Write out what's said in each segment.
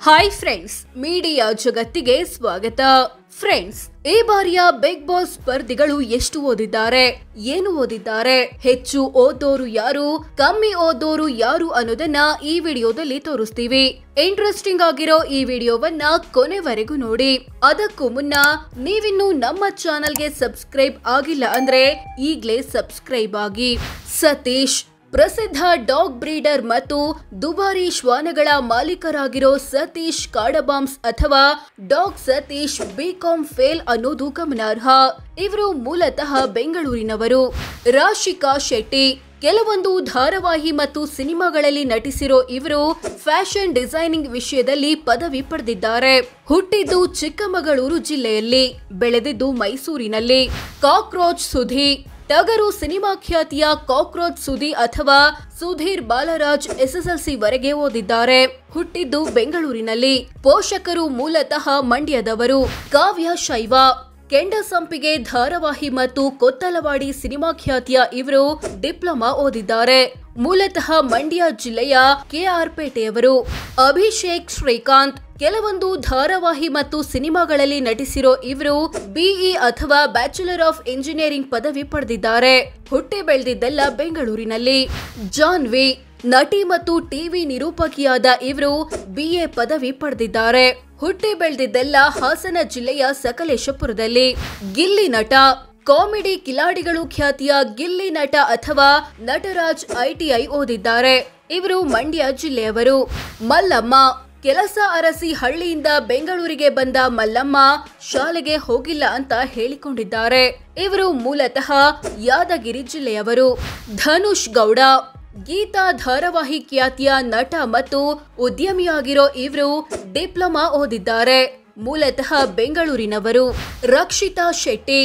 Hi friends, media ಜಗತ್ತಿಗೆ ಸ್ವಾಗತ. Friends, ಈ ಬಾರಿಯ ಬಿಗ್ ಬಾಸ್ ಸ್ಪರ್ಧಿಗಳು ಎಷ್ಟು ಓದಿದ್ದಾರೆ, ಏನು ಓದಿದ್ದಾರೆ, ಹೆಚ್ಚು ಓದೋರು ಯಾರು, ಕಮ್ಮಿ ಓದೋರು ಯಾರು ಅನ್ನೋದನ್ನ ಈ ವಿಡಿಯೋದಲ್ಲಿ ತೋರಿಸ್ತೀವಿ. ಇಂಟ್ರೆಸ್ಟಿಂಗ್ ಆಗಿರೋ ಈ ವಿಡಿಯೋವನ್ನ ಕೊನೆವರೆಗೂ ನೋಡಿ. ಅದಕ್ಕೂ ಮುನ್ನ ನೀವಿನ್ನು ನಮ್ಮ ಚಾನೆಲ್ಗೆ ಸಬ್ಸ್ಕ್ರೈಬ್ ಆಗಿಲ್ಲ ಅಂದ್ರೆ ಈಗ್ಲೇ ಸಬ್ಸ್ಕ್ರೈಬ್ ಆಗಿ. ಸತೀಶ್ ಪ್ರಸಿದ್ಧ ಡಾಗ್ ಬ್ರೀಡರ್ ಮತ್ತು ದುಬಾರಿ ಶ್ವಾನಗಳ ಮಾಲೀಕರಾಗಿರೋ ಸತೀಶ್ ಕಾಡಬಾಂಬ್ಸ್ ಅಥವಾ ಡಾಗ್ ಸತೀಶ್ ಬಿಕಾಂ ಫೇಲ್ ಅನ್ನೋದು ಗಮನಾರ್ಹ. ಇವರು ಮೂಲತಃ ಬೆಂಗಳೂರಿನವರು. ರಾಶಿಕಾ ಶೆಟ್ಟಿ ಕೆಲವೊಂದು ಧಾರಾವಾಹಿ ಮತ್ತು ಸಿನಿಮಾಗಳಲ್ಲಿ ನಟಿಸಿರೋ ಇವರು ಫ್ಯಾಷನ್ ಡಿಸೈನಿಂಗ್ ವಿಷಯದಲ್ಲಿ ಪದವಿ ಪಡೆದಿದ್ದಾರೆ. ಹುಟ್ಟಿದ್ದು ಚಿಕ್ಕಮಗಳೂರು ಜಿಲ್ಲೆಯಲ್ಲಿ, ಬೆಳೆದಿದ್ದು ಮೈಸೂರಿನಲ್ಲಿ. ಕಾಕ್ರೋಚ್ ಸುಧಿ ಟಗರು ಸಿನಿಮಾ ಖ್ಯಾತಿಯ ಕಾಕ್ರೋಚ್ ಸುಧಿ ಅಥವಾ ಸುಧೀರ್ ಬಾಲರಾಜ್ SSLC ವರೆಗೆ ಓದಿದ್ದಾರೆ. ಹುಟ್ಟಿದ್ದು ಬೆಂಗಳೂರಿನಲ್ಲಿ. ಪೋಷಕರು ಮೂಲತಃ ಮಂಡ್ಯದವರು. ಕಾವ್ಯ ಶೈವ ಕೆಂಡಸಂಪಿಗೆ ಧಾರಾವಾಹಿ ಮತ್ತು ಕೊತ್ತಲವಾಡಿ ಸಿನಿಮಾ ಖ್ಯಾತಿಯ ಇವರು ಡಿಪ್ಲೊಮಾ ಓದಿದ್ದಾರೆ. ಮೂಲತಃ ಮಂಡ್ಯ ಜಿಲ್ಲೆಯ KR ಪೇಟೆಯವರು. ಅಭಿಷೇಕ್ ಶ್ರೀಕಾಂತ್ ಕೆಲವೊಂದು ಧಾರಾವಾಹಿ ಮತ್ತು ಸಿನಿಮಾಗಳಲ್ಲಿ ನಟಿಸಿರೋ ಇವರು BE ಅಥವಾ ಬ್ಯಾಚುಲರ್ ಆಫ್ ಇಂಜಿನಿಯರಿಂಗ್ ಪದವಿ ಪಡೆದಿದ್ದಾರೆ. ಹುಟ್ಟಿ ಬೆಳೆದಿದ್ದೆಲ್ಲ ಬೆಂಗಳೂರಿನಲ್ಲಿ. ಜಾನ್ವಿ ನಟಿ ಮತ್ತು ಟಿವಿ ನಿರೂಪಕಿಯಾದ ಇವರು BA ಪದವಿ ಪಡೆದಿದ್ದಾರೆ. ಹುಟ್ಟಿ ಬೆಳೆದಿದ್ದೆಲ್ಲ ಹಾಸನ ಜಿಲ್ಲೆಯ ಸಕಲೇಶಪುರದಲ್ಲಿ. ಗಿಲ್ಲಿ ನಟ ಕಾಮಿಡಿ ಕಿಲಾಡಿಗಳು ಖ್ಯಾತಿಯ ಗಿಲ್ಲಿ ನಟ ಅಥವಾ ನಟರಾಜ್ ITI ಓದಿದ್ದಾರೆ. ಇವರು ಮಂಡ್ಯ ಜಿಲ್ಲೆಯವರು. ಮಲ್ಲಮ್ಮ ಕೆಲಸ ಅರಸಿ ಹಳ್ಳಿಯಿಂದ ಬೆಂಗಳೂರಿಗೆ ಬಂದ ಮಲ್ಲಮ್ಮ ಶಾಲೆಗೆ ಹೋಗಿಲ್ಲ ಅಂತ ಹೇಳಿಕೊಂಡಿದ್ದಾರೆ. ಇವರು ಮೂಲತಃ ಯಾದಗಿರಿ ಜಿಲ್ಲೆಯವರು. ಧನುಷ್ ಗೌಡ ಗೀತಾ ಧಾರಾವಾಹಿ ಖ್ಯಾತಿಯ ನಟ ಮತ್ತು ಉದ್ಯಮಿಯಾಗಿರೋ ಇವರು ಡಿಪ್ಲೊಮಾ ಓದಿದ್ದಾರೆ. ಮೂಲತಃ ಬೆಂಗಳೂರಿನವರು. ರಕ್ಷಿತಾ ಶೆಟ್ಟಿ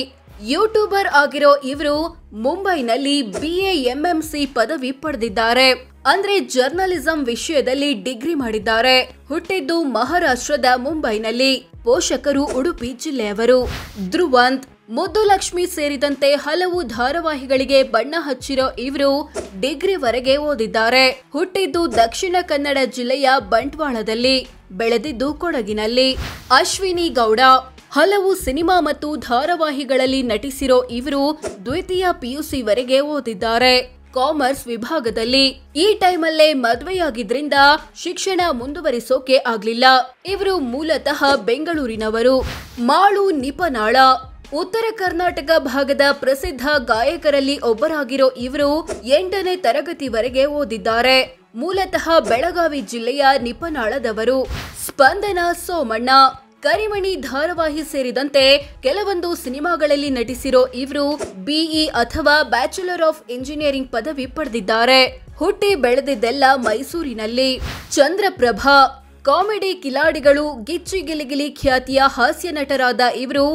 ಯೂಟ್ಯೂಬರ್ ಆಗಿರೋ ಇವರು ಮುಂಬೈನಲ್ಲಿ BA MMC ಪದವಿ ಪಡೆದಿದ್ದಾರೆ. ಅಂದ್ರೆ ಜರ್ನಲಿಸಂ ವಿಷಯದಲ್ಲಿ ಡಿಗ್ರಿ ಮಾಡಿದ್ದಾರೆ. ಹುಟ್ಟಿದ್ದು ಮಹಾರಾಷ್ಟ್ರದ ಮುಂಬೈನಲ್ಲಿ. ಪೋಷಕರು ಉಡುಪಿ ಜಿಲ್ಲೆಯವರು. ಧ್ರುವಂತ್ ಮುದ್ದುಲಕ್ಷ್ಮಿ ಸೇರಿದಂತೆ ಹಲವು ಧಾರಾವಾಹಿಗಳಿಗೆ ಬಣ್ಣ ಹಚ್ಚಿರೋ ಇವರು ಡಿಗ್ರಿವರೆಗೆ ಓದಿದ್ದಾರೆ. ಹುಟ್ಟಿದ್ದು ದಕ್ಷಿಣ ಕನ್ನಡ ಜಿಲ್ಲೆಯ ಬಂಟ್ವಾಳದಲ್ಲಿ, ಬೆಳೆದಿದ್ದು ಕೊಡಗಿನಲ್ಲಿ. ಅಶ್ವಿನಿ ಗೌಡ ಹಲವು ಸಿನಿಮಾ ಮತ್ತು ಧಾರಾವಾಹಿಗಳಲ್ಲಿ ನಟಿಸಿರೋ ಇವರು ದ್ವಿತೀಯ PUC ವರೆಗೆ ಓದಿದ್ದಾರೆ. ಕಾಮರ್ಸ್ ವಿಭಾಗದಲ್ಲಿ. ಈ ಟೈಮಲ್ಲೇ ಮದುವೆಯಾಗಿದ್ರಿಂದ ಶಿಕ್ಷಣ ಮುಂದುವರಿಸೋಕೆ ಆಗ್ಲಿಲ್ಲ. ಇವರು ಮೂಲತಃ ಬೆಂಗಳೂರಿನವರು. ಮಾಳು ನಿಪನಾಳ ಉತ್ತರ ಕರ್ನಾಟಕ ಭಾಗದ ಪ್ರಸಿದ್ಧ ಗಾಯಕರಲ್ಲಿ ಒಬ್ಬರಾಗಿರೋ ಇವರು 8ನೇ ತರಗತಿವರೆಗೆ ಓದಿದ್ದಾರೆ. ಮೂಲತಃ ಬೆಳಗಾವಿ ಜಿಲ್ಲೆಯ ನಿಪನಾಳದವರು. ಸ್ಪಂದನ ಸೋಮಣ್ಣ ಕರಿಮಣಿ ಧಾರಾವಾಹಿ ಸೇರಿದಂತೆ ಕೆಲವೊಂದು ಸಿನಿಮಾಗಳಲ್ಲಿ ನಟಿಸಿರೋ ಇವರು BE ಅಥವಾ ಬ್ಯಾಚುಲರ್ ಆಫ್ ಇಂಜಿನಿಯರಿಂಗ್ ಪದವಿ ಪಡೆದಿದ್ದಾರೆ. ಹುಟ್ಟಿ ಬೆಳೆದಿದ್ದೆಲ್ಲ ಮೈಸೂರಿನಲ್ಲಿ. ಚಂದ್ರಪ್ರಭಾ ಕಾಮಿಡಿ ಕಿಲಾಡಿಗಳು ಗಿಚ್ಚಿ ಗಿಲಿಗಿಲಿ ಖ್ಯಾತಿಯ ಹಾಸ್ಯ ನಟರಾದ ಇವರು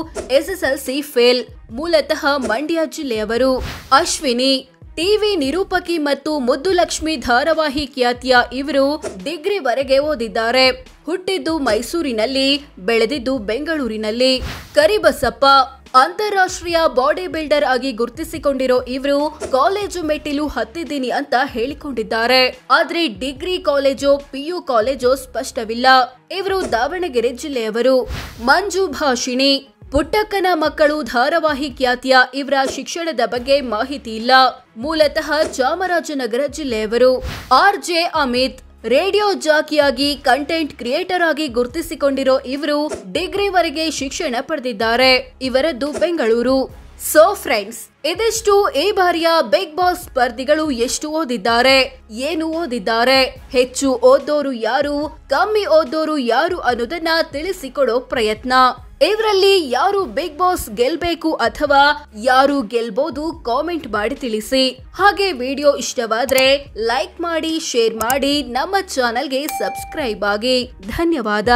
SSLC ಫೇಲ್. ಮೂಲತಃ ಮಂಡ್ಯ ಜಿಲ್ಲೆಯವರು. ಅಶ್ವಿನಿ ಟಿವಿ ನಿರೂಪಕಿ ಮತ್ತು ಮುದ್ದುಲಕ್ಷ್ಮಿ ಧಾರಾವಾಹಿ ಖ್ಯಾತಿಯ ಇವರು ಡಿಗ್ರಿವರೆಗೆ ಓದಿದ್ದಾರೆ. ಹುಟ್ಟಿದ್ದು ಮೈಸೂರಿನಲ್ಲಿ, ಬೆಳೆದಿದ್ದು ಬೆಂಗಳೂರಿನಲ್ಲಿ. ಕರಿಬಸಪ್ಪ ಅಂತಾರಾಷ್ಟ್ರೀಯ ಬಾಡಿ ಬಿಲ್ಡರ್ ಆಗಿ ಗುರುತಿಸಿಕೊಂಡಿರೋ ಇವರು ಕಾಲೇಜು ಮೆಟ್ಟಿಲು ಹತ್ತಿದ್ದೀನಿ ಅಂತ ಹೇಳಿಕೊಂಡಿದ್ದಾರೆ. ಆದ್ರೆ ಡಿಗ್ರಿ ಕಾಲೇಜೋ PU ಕಾಲೇಜೋ ಸ್ಪಷ್ಟವಿಲ್ಲ. ಇವರು ದಾವಣಗೆರೆ ಜಿಲ್ಲೆಯವರು. ಮಂಜು ಭಾಷಿಣಿ ಪುಟ್ಟಕ್ಕನ ಮಕ್ಕಳು ಧಾರಾವಾಹಿ ಖ್ಯಾತಿಯ ಇವರ ಶಿಕ್ಷಣದ ಬಗ್ಗೆ ಮಾಹಿತಿ ಇಲ್ಲ. ಮೂಲತಃ ಚಾಮರಾಜನಗರ ಜಿಲ್ಲೆಯವರು. RJ ಅಮಿತ್ ರೇಡಿಯೋ ಜಾಕಿಯಾಗಿ ಕಂಟೆಂಟ್ ಕ್ರಿಯೇಟರ್ ಆಗಿ ಗುರುತಿಸಿಕೊಂಡಿರೋ ಇವರು ಡಿಗ್ರಿವರೆಗೆ ಶಿಕ್ಷಣ ಪಡೆದಿದ್ದಾರೆ. ಇವರದ್ದು ಬೆಂಗಳೂರು. ಸೋ ಫ್ರೆಂಡ್ಸ್, ಇದಿಷ್ಟು ಈ ಬಾರಿಯ ಬಿಗ್ ಬಾಸ್ ಸ್ಪರ್ಧಿಗಳು ಎಷ್ಟು ಓದಿದ್ದಾರೆ, ಏನು ಓದಿದ್ದಾರೆ, ಹೆಚ್ಚು ಓದೋರು ಯಾರು, ಕಮ್ಮಿ ಓದೋರು ಯಾರು ಅನ್ನೋದನ್ನ ತಿಳಿಸಿಕೊಡೋ ಪ್ರಯತ್ನ. ಇವರಲ್ಲಿ ಯಾರು ಬಿಗ್ ಬಾಸ್ ಗೆಲ್ಬೇಕು ಅಥವಾ ಯಾರು ಗೆಲ್ಬಹುದು ಕಾಮೆಂಟ್ ಮಾಡಿ ತಿಳಿಸಿ. ಹಾಗೆ ವಿಡಿಯೋ ಇಷ್ಟವಾದ್ರೆ ಲೈಕ್ ಮಾಡಿ, ಶೇರ್ ಮಾಡಿ, ನಮ್ಮ ಚಾನೆಲ್ಗೆ ಸಬ್ಸ್ಕ್ರೈಬ್ ಆಗಿ. ಧನ್ಯವಾದ.